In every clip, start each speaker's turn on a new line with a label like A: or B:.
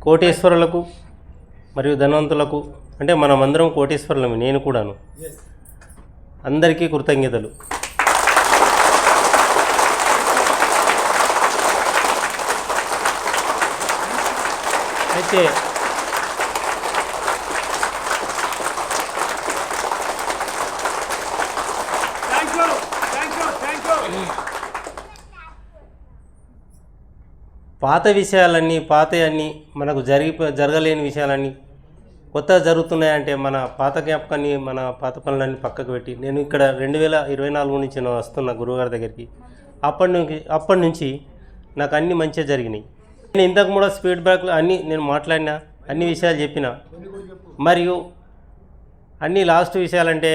A: కోటేశ్వరులకు మరియు ధనవంతులకు, అంటే మనమందరం కోటేశ్వరులమే, నేను కూడాను, అందరికీ కృతజ్ఞతలు. అయితే పాత విషయాలన్నీ, పాతయన్నీ, మనకు జరగలేని విషయాలన్నీ కొత్తగా జరుగుతున్నాయంటే మన పాత జ్ఞాపకాన్ని, మన పాత పనులన్నీ పక్కకు పెట్టి, నేను ఇక్కడ 2024 నుంచి నేను వస్తున్న గురువుగారి దగ్గరికి. అప్పటి నుంచి నాకు అన్నీ మంచిగా జరిగినాయి. నేను ఇంతకు కూడా స్పీడ్ బ్రేక్లు అన్నీ నేను మాట్లాడినా, అన్ని విషయాలు చెప్పిన, మరియు అన్ని లాస్ట్ విషయాలంటే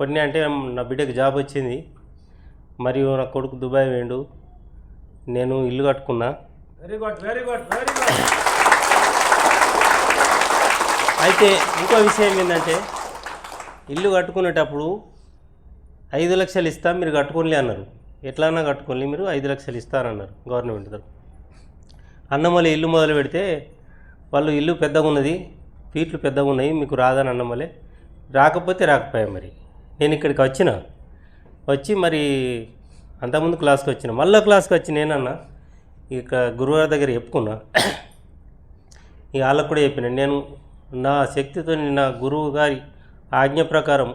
A: కొన్ని అంటే నా బిడ్డకు జాబ్ వచ్చింది, మరియు నా కొడుకు దుబాయ్ వేయండు, నేను ఇల్లు కట్టుకున్నా.
B: Very good, very good, very good.
A: అయితే ఇంకో విషయం ఏంటంటే, ఇల్లు కట్టుకునేటప్పుడు 5 లక్షలు ఇస్తా మీరు కట్టుకోలే అన్నారు. ఎట్లన్నా కట్టుకోలే, మీరు 5 లక్షలు ఇస్తారన్నారు గవర్నమెంట్ తరఫు. అన్నమల్లి ఇల్లు మొదలు పెడితే వాళ్ళు ఇల్లు పెద్దగా ఉన్నది, ఫీట్లు పెద్దగా ఉన్నాయి, మీకు రాదని అన్నమలే. రాకపోతే రాకపోయా. మరి నేను ఇక్కడికి వచ్చి మరి అంతకుముందు క్లాస్కి వచ్చిన, మళ్ళీ క్లాస్కి వచ్చి నేనన్నా ఇక గురువుగారి దగ్గర చెప్పుకున్నా. ఇక వాళ్ళకు కూడా చెప్పిన, నేను నా శక్తితో నా గురువు గారి ఆజ్ఞ ప్రకారం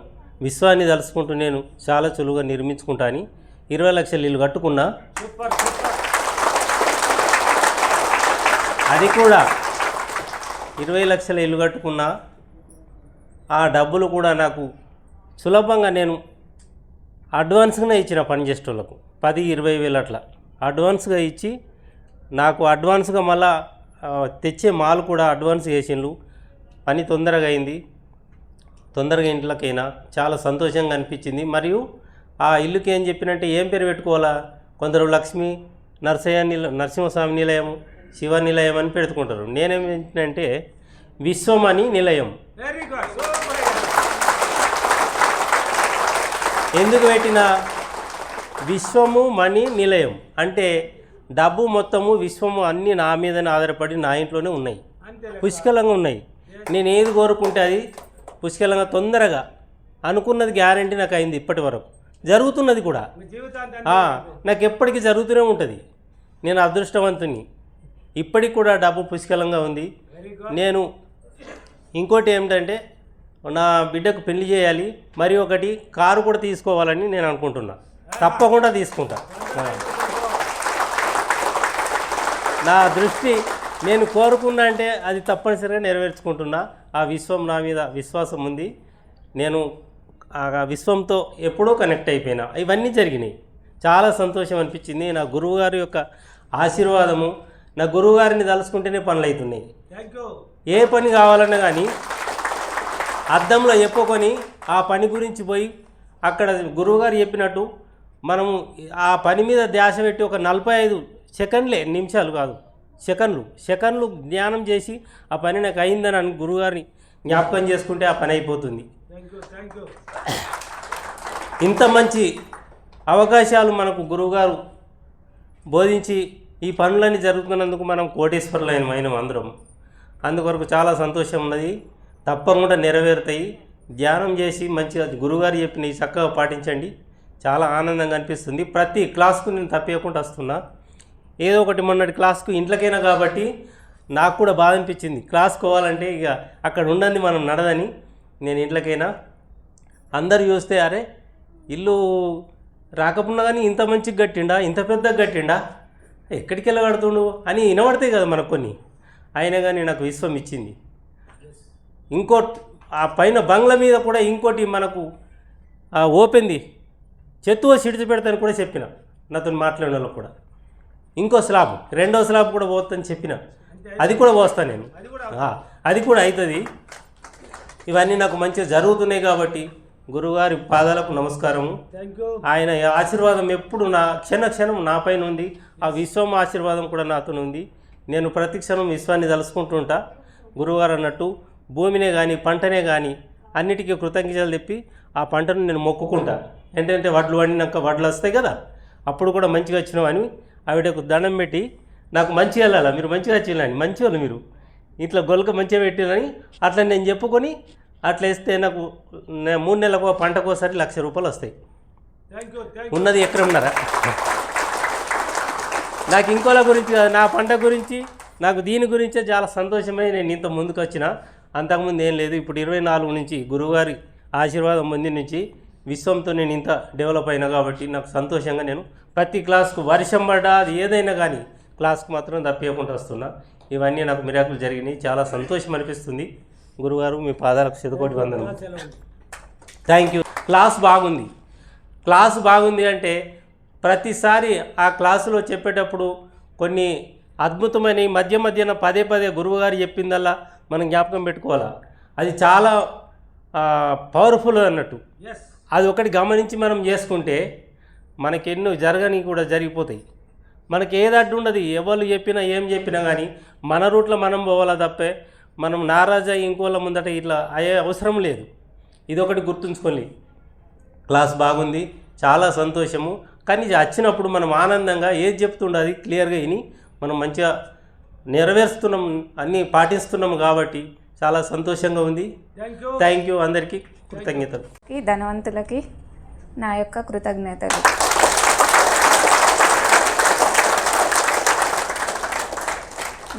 A: విశ్వాన్ని తలుసుకుంటూ నేను చాలా సులువుగా నిర్మించుకుంటా అని 20 లక్షలు ఇల్లు కట్టుకున్నా. అది కూడా 20 లక్షల ఇల్లు కట్టుకున్నా. ఆ డబ్బులు కూడా నాకు సులభంగా నేను అడ్వాన్స్గానే ఇచ్చిన పనిచేసేటోళ్ళకు 10-20 వేలు అట్లా అడ్వాన్స్గా ఇచ్చి, నాకు అడ్వాన్స్గా మళ్ళా తెచ్చే మాల్ కూడా అడ్వాన్స్ చేసిండ్రు. పని తొందరగా అయింది, తొందరగా ఇంట్లోకైనా చాలా సంతోషంగా అనిపించింది. మరియు ఆ ఇల్లుకి ఏం చెప్పినంటే, ఏం పేరు పెట్టుకోవాలా, కొందరు లక్ష్మీ నరసింహస్వామి నిలయం, శివ నిలయం అని పెట్టుకుంటారు. నేనేం చెప్పినంటే విశ్వమణి నిలయం. ఎందుకు పెట్టిన విశ్వము మణి నిలయం అంటే డబ్బు మొత్తము విశ్వము అన్నీ నా మీదనే ఆధారపడి నా ఇంట్లోనే ఉన్నాయి, పుష్కలంగా ఉన్నాయి. నేను ఏది కోరుకుంటే అది పుష్కలంగా తొందరగా అనుకున్నది గ్యారంటీ నాకు అయింది. ఇప్పటి వరకు జరుగుతున్నది కూడా, నాకు ఎప్పటికీ జరుగుతూనే ఉంటుంది. నేను అదృష్టవంతుని. ఇప్పటికి కూడా డబ్బు పుష్కలంగా ఉంది. నేను ఇంకోటి ఏమిటంటే, నా బిడ్డకు పెళ్లి చేయాలి, మరి ఒకటి కారు కూడా తీసుకోవాలని నేను అనుకుంటున్నా. తప్పకుండా తీసుకుంటా. నా దృష్టి నేను కోరుకున్నా అంటే అది తప్పనిసరిగా నెరవేర్చుకుంటున్నా. ఆ విశ్వం నా మీద విశ్వాసం ఉంది. నేను ఆ విశ్వంతో ఎప్పుడూ కనెక్ట్ అయిపోయినా. ఇవన్నీ జరిగినాయి. చాలా సంతోషం అనిపించింది. నా గురువుగారి యొక్క ఆశీర్వాదము, నా గురువుగారిని తలుసుకుంటేనే పనులు అవుతున్నాయి. ఏ పని కావాలన్నా కానీ అద్దంలో చెప్పుకొని ఆ పని గురించి పోయి అక్కడ గురువుగారు చెప్పినట్టు మనము ఆ పని మీద ధ్యాస పెట్టి ఒక 45 సెకండ్లే, నిమిషాలు కాదు, సెకండ్లు ధ్యానం చేసి ఆ పని నాకు అయిందని అని గురువుగారిని జ్ఞాపకం చేసుకుంటే ఆ పని అయిపోతుంది. ఇంత మంచి అవకాశాలు మనకు గురువుగారు బోధించి ఈ పనులన్నీ జరుగుతున్నందుకు మనం కోటేశ్వరులైన అందరం. అందుకొరకు చాలా సంతోషం ఉన్నది. తప్పకుండా నెరవేరుతాయి. ధ్యానం చేసి మంచిగా గురువుగారు చెప్పిన ఈ చక్కగా పాటించండి. చాలా ఆనందంగా అనిపిస్తుంది. ప్రతి క్లాస్కు నేను తప్పకుండా వస్తున్నా. ఏదో ఒకటి మొన్నటి క్లాస్కు ఇంట్లోకైనా కాబట్టి నాకు కూడా బాధ అనిపించింది. క్లాస్కి పోవాలంటే ఇక అక్కడ ఉండండి మనం నడదని నేను ఇంట్లోకైనా. అందరు చూస్తే అరే ఇల్లు రాకపోయినా కానీ ఇంత మంచిగా కట్టిండా, ఇంత పెద్దగా కట్టిండా, ఎక్కడికి వెళ్ళి కడుతుండు అని వినబడతాయి కదా మనకు కొన్ని. అయినా కానీ నాకు విశ్వం ఇచ్చింది. ఇంకోటి ఆ పైన బంగ్లా మీద కూడా ఇంకోటి మనకు ఓపెన్ది చెత్తువ సిడిచి పెడతాను కూడా చెప్పిన నాతో మాట్లాడిన వాళ్ళకు కూడా. ఇంకో స్లాబ్, రెండో స్లాబ్ కూడా పోతుందని చెప్పిన. అది కూడా పోస్తాను నేను. అది కూడా అవుతుంది. ఇవన్నీ నాకు మంచిగా జరుగుతున్నాయి కాబట్టి గురువుగారి పాదాలకు నమస్కారము. ఆయన ఆశీర్వాదం ఎప్పుడు నా క్షణం నా పైన ఉంది. ఆ విశ్వం ఆశీర్వాదం కూడా నాతో ఉంది. నేను ప్రతి క్షణం విశ్వాన్ని తలుసుకుంటుంటా. గురువుగారు అన్నట్టు భూమినే కానీ పంటనే కానీ అన్నిటికీ కృతజ్ఞతలు చెప్పి ఆ పంటను నేను మొక్కుకుంటా. ఏంటంటే వడ్లు వండినాక వడ్లు వస్తాయి కదా, అప్పుడు కూడా మంచిగా వచ్చినావు అని ఆవిడకు దండం పెట్టి నాకు మంచిగా వెళ్ళాలా, మీరు మంచిగా వచ్చేయాలని, మంచి వాళ్ళు మీరు ఇట్లా గొలక మంచిగా పెట్టిరని అట్లా నేను చెప్పుకొని అట్లా వేస్తే నాకు 3 నెలలకు పంటకోసారి 1,00,000 రూపాయలు వస్తాయి.
B: థ్యాంక్ యూ
A: ఉన్నది ఎకరంన్నర. నాకు ఇంకోలా గురించి కాదు, నా పంట గురించి నాకు దీని గురించే చాలా సంతోషమే. నేను ఇంత ముందుకు వచ్చిన, అంతకుముందు ఏం లేదు. ఇప్పుడు 24 నుంచి గురువుగారి ఆశీర్వాదం పొంది నుంచి విశ్వంతో నేను ఇంత డెవలప్ అయినా కాబట్టి నాకు సంతోషంగా నేను ప్రతి క్లాస్కు వర్షం పడ్డా అది ఏదైనా కానీ క్లాస్కు మాత్రం తప్పకుండా వస్తున్నా. ఇవన్నీ నాకు మిరాకులు జరిగినాయి. చాలా సంతోషం అనిపిస్తుంది. గురుగారు మీ పాదాలకు శతకోటి వందనం. Thank you. క్లాస్ బాగుంది అంటే ప్రతిసారి ఆ క్లాసులో చెప్పేటప్పుడు కొన్ని అద్భుతమైన మధ్యన పదే గురువుగారు చెప్పిందల్లా మనం జ్ఞాపకం పెట్టుకోవాలా. అది చాలా పవర్ఫుల్ అన్నట్టు. అది ఒకటి గమనించి మనం చేసుకుంటే మనకెన్నో జరగని కూడా జరిగిపోతాయి. మనకి ఏది అడ్డు ఉండదు. ఎవరు చెప్పినా ఏం చెప్పినా కానీ మన రూట్లో మనం పోవాలా తప్పే మనం నారాజా ఇంకోళ్ళ ముందట ఇట్లా అయ్యే అవసరం లేదు. ఇదొకటి గుర్తుంచుకోండి. క్లాస్ బాగుంది, చాలా సంతోషము. కానీ వచ్చినప్పుడు మనం ఆనందంగా ఏది చెప్తుండో అది క్లియర్గా విని మనం మంచిగా నెరవేరుస్తున్నాం, అన్నీ పాటిస్తున్నాము కాబట్టి చాలా సంతోషంగా ఉంది. Thank you. అందరికీ కృతజ్ఞతలు.
C: ఈ ధనవంతులకి నా యొక్క కృతజ్ఞతలు.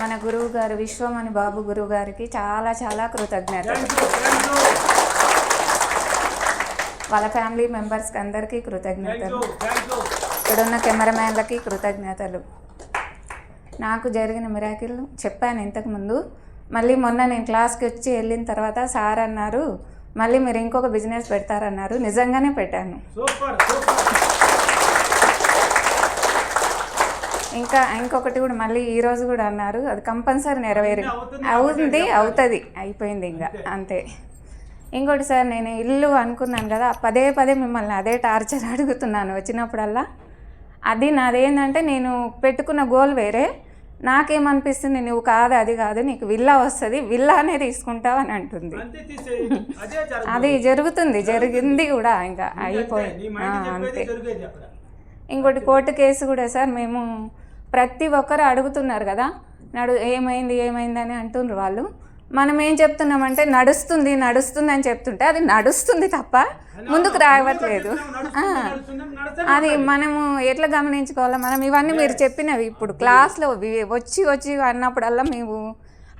C: మన గురువు గారు విశ్వమణి బాబు గురువు గారికి చాలా కృతజ్ఞతలు. వాళ్ళ ఫ్యామిలీ మెంబర్స్కి అందరికీ కృతజ్ఞతలు. ఇక్కడున్న కెమెరామ్యాన్లకి కృతజ్ఞతలు. నాకు జరిగిన మిరాకిల్ చెప్పాను ఇంతకుముందు. మళ్ళీ మొన్న నేను క్లాస్కి వచ్చి వెళ్ళిన తర్వాత సార్ అన్నారు మళ్ళీ మీరు ఇంకొక బిజినెస్ పెడతారన్నారు. నిజంగానే పెట్టాను. ఇంకొకటి కూడా మళ్ళీ ఈరోజు కూడా అన్నారు. అది కంపల్సరీ అవుతుంది అయిపోయింది ఇంకా అంతే. ఇంకోటి సార్, నేను ఇల్లు అనుకున్నాను కదా, పదే మిమ్మల్ని అదే టార్చర్ అడుగుతున్నాను వచ్చినప్పుడల్లా. అది నాదేంటంటే నేను పెట్టుకున్న గోల్ వేరే. నాకేమనిపిస్తుంది, నువ్వు కాదు అది కాదు నీకు విల్లా వస్తుంది, విల్లానే తీసుకుంటావు అని అంటుంది. అది జరిగింది కూడా ఇంకా అయిపోయింది అంతే. ఇంకోటి కోర్టు కేసు కూడా సార్, మేము ప్రతి ఒక్కరు అడుగుతున్నారు కదా ఏమైంది అని అంటున్నారు వాళ్ళు. మనం ఏం చెప్తున్నామంటే నడుస్తుంది అని చెప్తుంటే అది నడుస్తుంది తప్ప ముందుకు రావట్లేదు. అది మనము ఎట్లా గమనించుకోవాలో మనం ఇవన్నీ మీరు చెప్పినవి ఇప్పుడు క్లాస్లో వచ్చి అన్నప్పుడల్లా మేము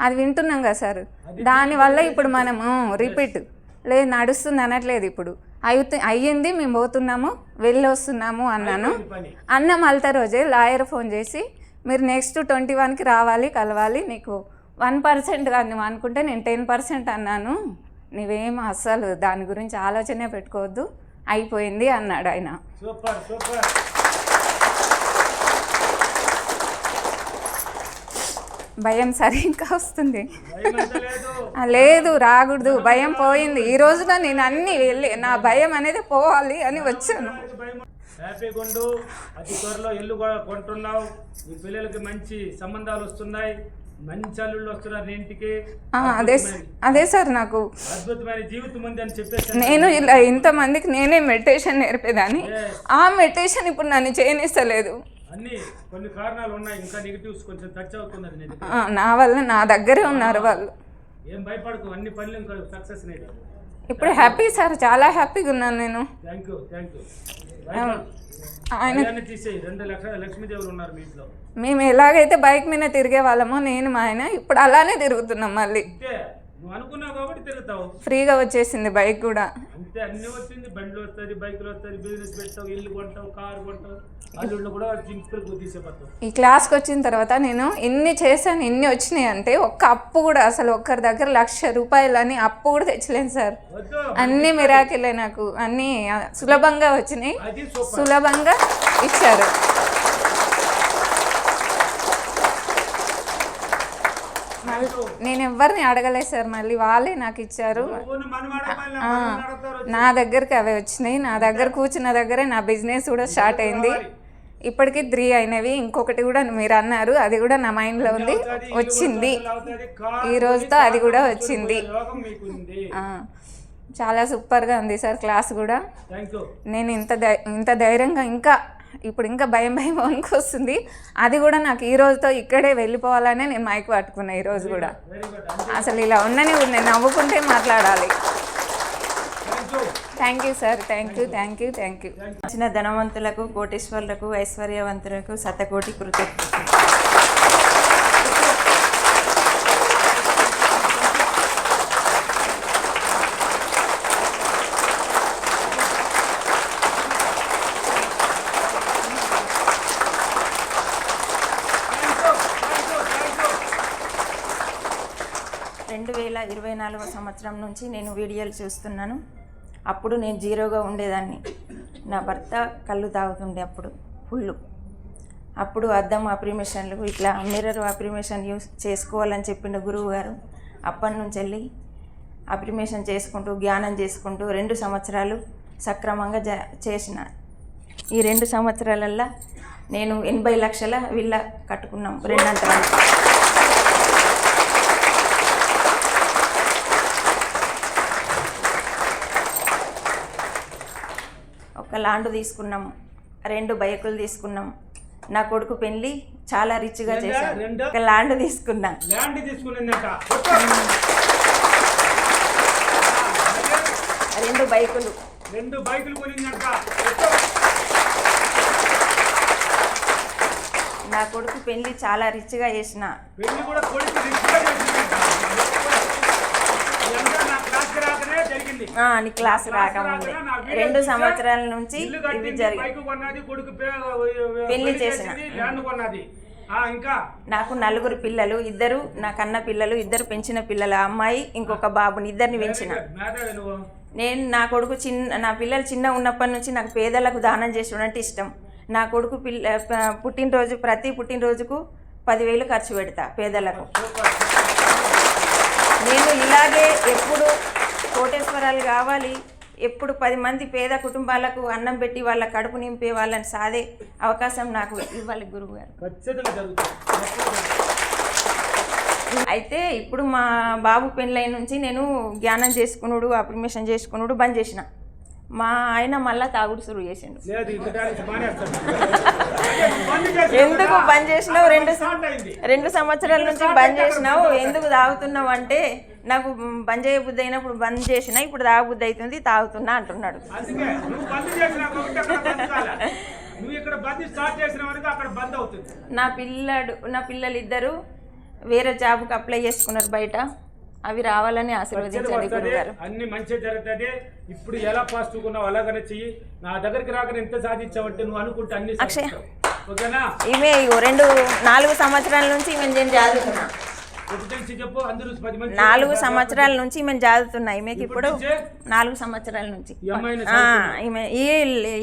C: అది వింటున్నాం కదా సార్. దానివల్ల ఇప్పుడు మనము రిపీట్ లేదు నడుస్తుంది అనట్లేదు. ఇప్పుడు అయ్యింది, మేము పోతున్నాము, వెళ్ళొస్తున్నాము అన్నాను. అన్న మళ్ళీ రోజే లాయర్ ఫోన్ చేసి మీరు నెక్స్ట్ 21కి రావాలి, కలవాలి, నీకు 1% అని నువ్వు అనుకుంటే నేను 10% అన్నాను, నువ్వేం అస్సలు దాని గురించి ఆలోచనే పెట్టుకోవద్దు, అయిపోయింది అన్నాడు ఆయన. భయం సరే ఇంకా వస్తుంది లేదు రాకూడదు, భయం పోయింది. ఈ రోజున నేను అన్నీ వెళ్ళి నా భయం అనేది పోవాలి అని వచ్చాను.
B: హ్యాపీగా ఉండు. అతి త్వరలో ఇల్లు కొంటున్నావు, మీ పిల్లలకి మంచి సంబంధాలు వస్తున్నాయి, మంచి అల్లుళ్ళు వస్తున్నారు ఇంటికి.
C: అదే సార్, నాకు
B: అద్భుతమైన జీవితం ఉంది అని చెప్పేసి
C: నేను ఇలా ఇంతమందికి నేనే మెడిటేషన్ నేర్పేదాన్ని. ఆ మెడిటేషన్ ఇప్పుడు నన్ను చేయనిస్తలేదు.
B: అన్ని కొన్ని కారణాలు ఉన్నాయి, ఇంకా నెగిటివ్స్ కొంచెం టచ్ అవుతున్నది.
C: నా వల్ల నా దగ్గరే ఉన్నారు వాళ్ళు.
B: ఏం భయపడకు, అన్ని పనులు ఇంకా సక్సెస్.
C: ఇప్పుడు హ్యాపీ సార్, చాలా హ్యాపీగా ఉన్నాను నేను.
B: Thank you. లక్ష్మీదేవులు ఉన్నారు మీ ఇంట్లో.
C: మేము ఎలాగైతే బైక్ మీద తిరిగే వాళ్ళమో నేను మా ఆయన ఇప్పుడు అలానే తిరుగుతున్నాం. మళ్ళీ
B: నువ్వు అనుకున్నావు కాబట్టి తిరుగుతావు.
C: ఫ్రీగా వచ్చేసింది బైక్ కూడా.
B: అంతే, అన్ని వచ్చింది. బండ్లు వస్తుంది, బైకులు వస్తుంది, బిజినెస్ పెడతావు, ఇల్లు కొంటావు, కారు కొంటావు, అల్లుళ్ళు కూడా సింపుల్ తీసేపోతావు.
C: ఈ క్లాస్కి వచ్చిన తర్వాత నేను ఇన్ని చేశాను, ఇన్ని వచ్చినాయి అంటే ఒక్క అప్పు కూడా అసలు ఒక్కరి దగ్గర 1,00,000 రూపాయలు అని అప్పు కూడా తెచ్చలేను సార్. అన్ని మిరాకిలే, నాకు అన్నీ సులభంగా వచ్చినాయి, సులభంగా ఇచ్చారు. నేను ఎవరిని అడగలేదు సార్, మళ్ళీ వాళ్ళే నాకు ఇచ్చారు. నా దగ్గరికి అవే వచ్చినాయి. నా దగ్గర కూర్చున్న దగ్గరే నా బిజినెస్ కూడా స్టార్ట్ అయింది. ఇప్పటికీ 3 అయినవి. ఇంకొకటి కూడా మీరు అన్నారు, అది కూడా నా మైండ్లో ఉంది, వచ్చింది. ఈ రోజుతో అది కూడా వచ్చింది. చాలా సూపర్గా ఉంది సార్ క్లాస్ కూడా. నేను ఇంత ధైర్యంగా ఇంకా ఇప్పుడు ఇంకా భయం వస్తుంది. అది కూడా నాకు ఈ రోజుతో ఇక్కడే వెళ్ళిపోవాలనే నేను మైక్ పట్టుకున్నా ఈరోజు కూడా. అసలు ఇలా ఉండని నేను నవ్వుకుంటే మాట్లాడాలి. Thank you sir, thank you.
D: వచ్చిన ధనవంతులకు, కోటీశ్వరులకు, ఐశ్వర్యవంతులకు శతకోటి కృతజ్ఞతలు. సంవత్సరం నుంచి నేను వీడియోలు చూస్తున్నాను. అప్పుడు నేను జీరోగా ఉండేదాన్ని. నా భర్త కళ్ళు తాగుతుండే అప్పుడు ఫుల్. అప్పుడు అద్దం అప్రిమేషన్లు ఇట్లా మిర్రర్ అప్రిమేషన్ యూస్ చేసుకోవాలని చెప్పిండు గురువు గారు. అప్పటి నుంచి వెళ్ళి అప్రిమేషన్ చేసుకుంటూ ధ్యానం చేసుకుంటూ 2 సంవత్సరాలు సక్రమంగా చేసిన. ఈ 2 సంవత్సరాలల్లో నేను 80 లక్షల విల్లా కట్టుకున్నాం 2 అంతరాలు. ఒక ల్యాండ్ తీసుకున్నాం, 2 బైకులు తీసుకున్నాం. నా కొడుకు పెళ్లి చాలా రిచ్గా చేశాను. ఒక ల్యాండ్ తీసుకున్నా. 2 బైకులు నా కొడుకు పెళ్లి చాలా రిచ్గా చేసిన. నీ క్లాస్ రాకముందే 2 సంవత్సరాల నుంచి ఇవి పెళ్లి చేసిన. నాకు 4 పిల్లలు, 2 నా కన్న పిల్లలు, 2 పెంచిన పిల్లలు, అమ్మాయి ఇంకొక బాబుని, 2ని పెంచిన. నేను నా కొడుకు నా పిల్లలు చిన్న ఉన్నప్పటి నుంచి నాకు పేదలకు దానం చేసడం అంటే ఇష్టం. నా కొడుకు పుట్టినరోజు ప్రతి పుట్టినరోజుకు 10,000 ఖర్చు పెడతా పేదలకు. నేను ఇలాగే ఎప్పుడు కోటేశ్వరాలు కావాలి, ఎప్పుడు 10 మంది పేద కుటుంబాలకు అన్నం పెట్టి వాళ్ళ కడుపు నింపే వాళ్ళని సాదే అవకాశం నాకు ఇవ్వాలి గురువు గారు. అయితే ఇప్పుడు మా బాబు పెళ్ళైన నుంచి నేను ధ్యానం చేసుకున్నాడు, అప్రిమేషన్ చేసుకున్నాడు బంద్ చేసిన. మా ఆయన మళ్ళీ తాగుడు సురువు చేసిండు. ఎందుకు బంద్ చేసినావు? 2 సంవత్సరాల నుంచి బంద్ చేసినావు, ఎందుకు తాగుతున్నావు అంటే నాకు బంద్ చేయ బుద్ధి అయినప్పుడు బంద్ చేసిన, ఇప్పుడు తాగ బుద్ధి అవుతుంది తాగుతున్నా అంటున్నాడు. నా పిల్లలు 2 వేరే జాబ్కి అప్లై చేసుకున్నారు బయట. అవి రావాలని ఆశీర్వదించండి గురుగారు.
B: అన్ని మంచిగా జరుగుతుంది. ఇప్పుడు ఎలా పాజిటివ్ ఉన్నావు అలాగనే చెయ్యి. నా దగ్గరికి రాకనే ఎంత సాధించావంటే నువ్వు అనుకుంటే అన్ని ఓకేనా?
C: ఈమె 4 సంవత్సరాల నుంచి ఈమె నేను చదువుతున్నా. 4 సంవత్సరాల నుంచి మేము చదువుతున్నా. ఈమెకి ఇప్పుడు 4 సంవత్సరాల నుంచి.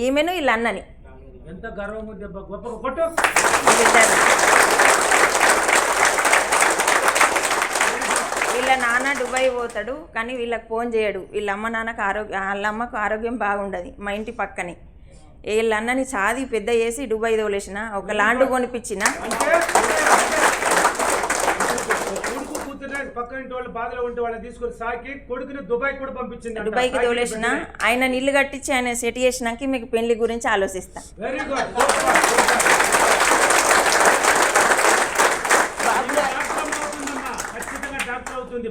C: ఈమెను వీళ్ళ అన్నని
B: ఎంత గర్వం ఉంది. గొప్ప కొట్టు.
C: వీళ్ళ నాన్న దుబాయ్ పోతాడు కానీ వీళ్ళకి ఫోన్ చేయడు. వీళ్ళ అమ్మ నాన్నకు వాళ్ళ అమ్మకు ఆరోగ్యం బాగుండదు. మా ఇంటి పక్కనే వీళ్ళ అన్నని సాది పెద్ద చేసి దుబాయ్ తోలేసిన. ఒక ల్యాండ్ కొనిపించిన. దుబాయ్కి తోలేసిన. ఆయన ఇల్లు కట్టించి ఆయన సెట్ చేసినాక మీకు పెళ్లి గురించి ఆలోచిస్తా.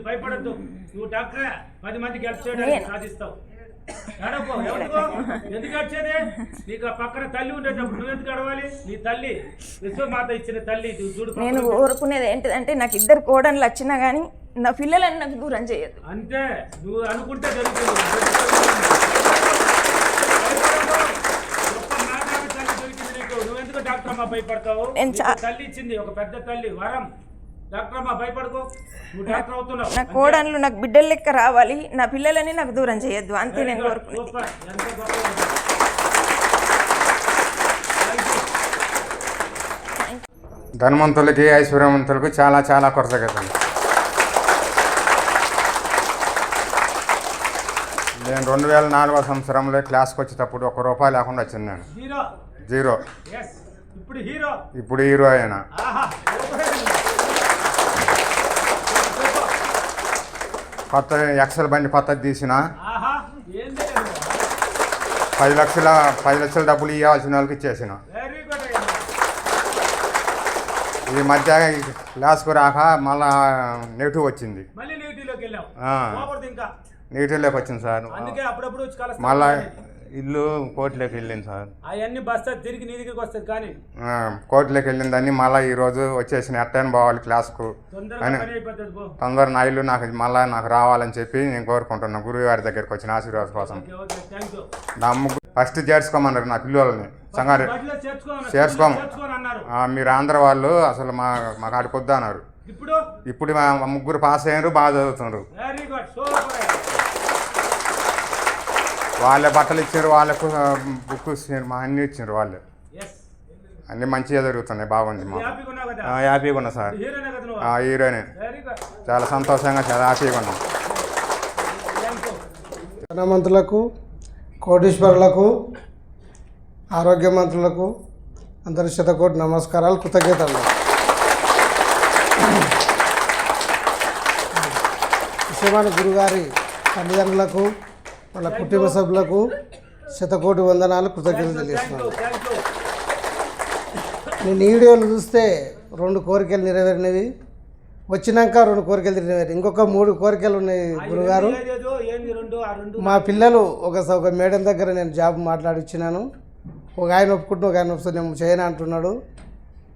B: భయపడద్దు. నువ్వు డాక్టరే, 10 మందికి హెల్ప్ చేయడానికి సాధిస్తావు. ఎందుకు వచ్చేది? నీకు పక్కన తల్లి ఉండేటప్పుడు నువ్వు ఎందుకు అడవాలి? నీ తల్లి విశ్వమాత ఇచ్చిన తల్లి.
C: నేను కోరుకునేది ఏంటిదంటే నాకు 2 కోడళ్ళు వచ్చినా కానీ నా పిల్లలని నాకు దూరం చేయదు.
B: అంతే, నువ్వు అనుకుంటే జరుగుతుంది. తల్లి దొరికింది నీకు, నువ్వెందుకు డాక్టర్ అమ్మ భయపడతావు? తల్లి ఇచ్చింది ఒక పెద్ద తల్లి వరం. డాక్టర్ అమ్మ భయపడుకో, నువ్వు డాక్టర్ అవుతున్నావు.
C: నా కోడళ్ళు నాకు బిడ్డల లెక్క రావాలి, నా పిల్లలని నాకు దూరం చేయొద్దు. అంతే నేను కోరుకునేది.
E: ధనవంతులకి ఐశ్వర్యవంతులకు చాలా చాలా కొరత కదండి. నేను 2004వ సంవత్సరంలో క్లాస్కి వచ్చేటప్పుడు ₹1 లేకుండా వచ్చింది. నేను జీరో. ఇప్పుడు హీరో అయినా. కొత్త ఎక్సెల్ బండి కొత్తది తీసిన. 10 లక్షల డబ్బులు ఇవ్వాల్సిన వాళ్ళకి ఇచ్చేసిన.
B: వెరీ గుడ్ అయ్యా.
E: ఈ మధ్య క్లాస్కు రాక మళ్ళా నెగిటివ్ వచ్చింది.
B: మళ్ళీ నెగిటివ్లోకి వెళ్ళాం.
E: ఆ.
B: పోకూడదు ఇంకా.
E: నెగిటివ్లోకి వచ్చింది సార్.
B: అందుకే అప్పుడప్పుడు వచ్చి కలుస్తాం.
E: మళ్ళా ఇల్లు కోర్టులోకి వెళ్ళింది సార్.
B: అవన్నీ బస్తా తిరిగి నీ దగ్గరికి వస్తుంది కానీ
E: కోర్టులోకి వెళ్ళిందని మళ్ళీ ఈరోజు వచ్చేసిన ఎట్టని పోవాలి క్లాస్కు
B: తొందరగా
E: అని
B: పని అయిపోతుంది పో.
E: తొందర నా ఇల్లు నాకు రావాలని చెప్పి నేను కోరుకుంటున్నాను. గురువు గారి దగ్గరికి వచ్చిన ఆశీర్వాదం కోసం.
B: Okay okay thank you.
E: నా ఫస్ట్ చేర్చుకోమన్నారు నా పిల్లల్ని సంగారెడ్డి.
B: బడిలో
E: చేర్చుకోము.
B: చేర్చుకోని అన్నారు.
E: మీరు ఆంధ్ర వాళ్ళు అసలు మా కాడికి వద్దు అన్నారు. ఇప్పుడు మా ముగ్గురు పాస్ అయ్యారు, బాగా చదువుతున్నారు.
B: Very good super.
E: వాళ్ళే బట్టలు ఇచ్చారు, వాళ్ళకు బుక్ ఇచ్చారు, మా అన్నీ ఇచ్చారు వాళ్ళే.
B: ఎస్
E: అన్నీ మంచిగా జరుగుతున్నాయి, బాగుంది మా.
B: హ్యాపీగా ఉన్నావు కదా.
E: హ్యాపీగా ఉన్నా సార్.
B: హీరోనే కదా నువ్వు.
E: హీరోనే.
B: వెరీ గుడ్
E: చాలా సంతోషంగా చాలా హ్యాపీగా ఉన్నాం.
B: Thank you.
F: ధనవంతులకు, కోటీశ్వరులకు, ఆరోగ్య మంత్రులకు అందరి శతకోటి నమస్కారాలు, కృతజ్ఞతలు. విషయమైన గురుగారి తల్లిదండ్రులకు, వాళ్ళ కుటుంబ సభ్యులకు శతకోటి వందనాలు, కృతజ్ఞతలు తెలియజేస్తున్నాను.
B: Thank you.
F: నేను ఈ వీడియోలు చూస్తే 2 కోరికలు నెరవేరినవి, వచ్చినాక 2 కోరికలు నెరవేరి, ఇంకొక 3 కోరికలు ఉన్నాయి గురుగారు.
B: ఏంది రెండు ఆ రెండు
F: మా పిల్లలు ఒక మేడం దగ్గర నేను జాబ్ మాట్లాడిచ్చినాను. ఒక ఆయన ఒప్పుకుంటున్నా, ఒక ఆయన ఒప్పుకుంటే నేను చేయను అంటున్నాడు.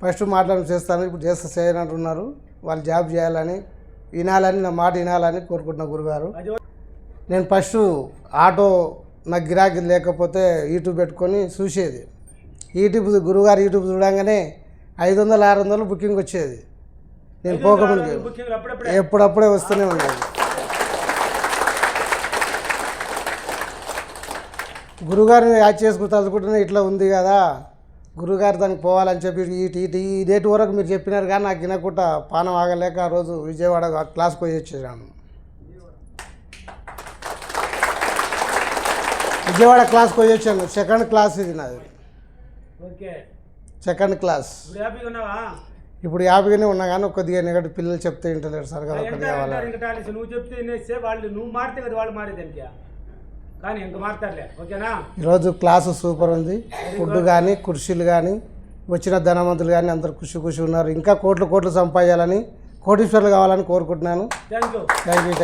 F: ఫస్ట్ మాట్లాడి చేస్తాను, ఇప్పుడు చేస్తే చేయను అంటున్నారు. వాళ్ళు జాబ్ చేయాలని, వినాలని, నా మాట వినాలని కోరుకుంటున్నా గురుగారు. నేను ఫస్ట్ ఆటో నాకు గిరాకీ లేకపోతే యూట్యూబ్ పెట్టుకొని చూసేది. గురుగారు యూట్యూబ్ చూడంగానే 500-600 బుకింగ్ వచ్చేది. నేను పోకముందు ఎప్పుడప్పుడే వస్తూనే ఉండేది. గురుగారిని యాడ్ చేసుకుని తలుచుకుంటూనే ఇట్లా ఉంది కదా, గురుగారు దానికి పోవాలని చెప్పి ఈ డేట్ వరకు మీరు చెప్పినారు కానీ నాకు వినకుండా పానం ఆగలేక ఆ రోజు విజయవాడ క్లాస్కి పోయి వచ్చేసాను. విజయవాడ క్లాస్కి పోయి వచ్చాను. 2nd క్లాస్ ఇది నాది.
B: Okay
F: 2nd class.
B: ఇప్పుడు హ్యాపీగా ఉన్నావా?
F: ఇప్పుడు హ్యాపీగానే ఉన్నా కానీ కొద్దిగా నెగటివ్ పిల్లలు చెప్తే వింటలేరు సార్ కదా. ఒకటి కావాలి.
B: నువ్వు చెప్తే వినేస్తే వాళ్ళు, నువ్వు మారితే కదా వాళ్ళు మారేదానికి. కానీ ఇంకా మారుతారులే. ఓకేనా?
F: ఈరోజు క్లాసు సూపర్ ఉంది. ఫుడ్ కానీ, కుర్చీలు కానీ, వచ్చిన ధనవంతులు కానీ అందరు ఖుషి ఉన్నారు. ఇంకా కోట్లు సంపాదించాలని, కోటీశ్వరులు కావాలని కోరుకుంటున్నాను.
B: Thank you.
F: Thank you.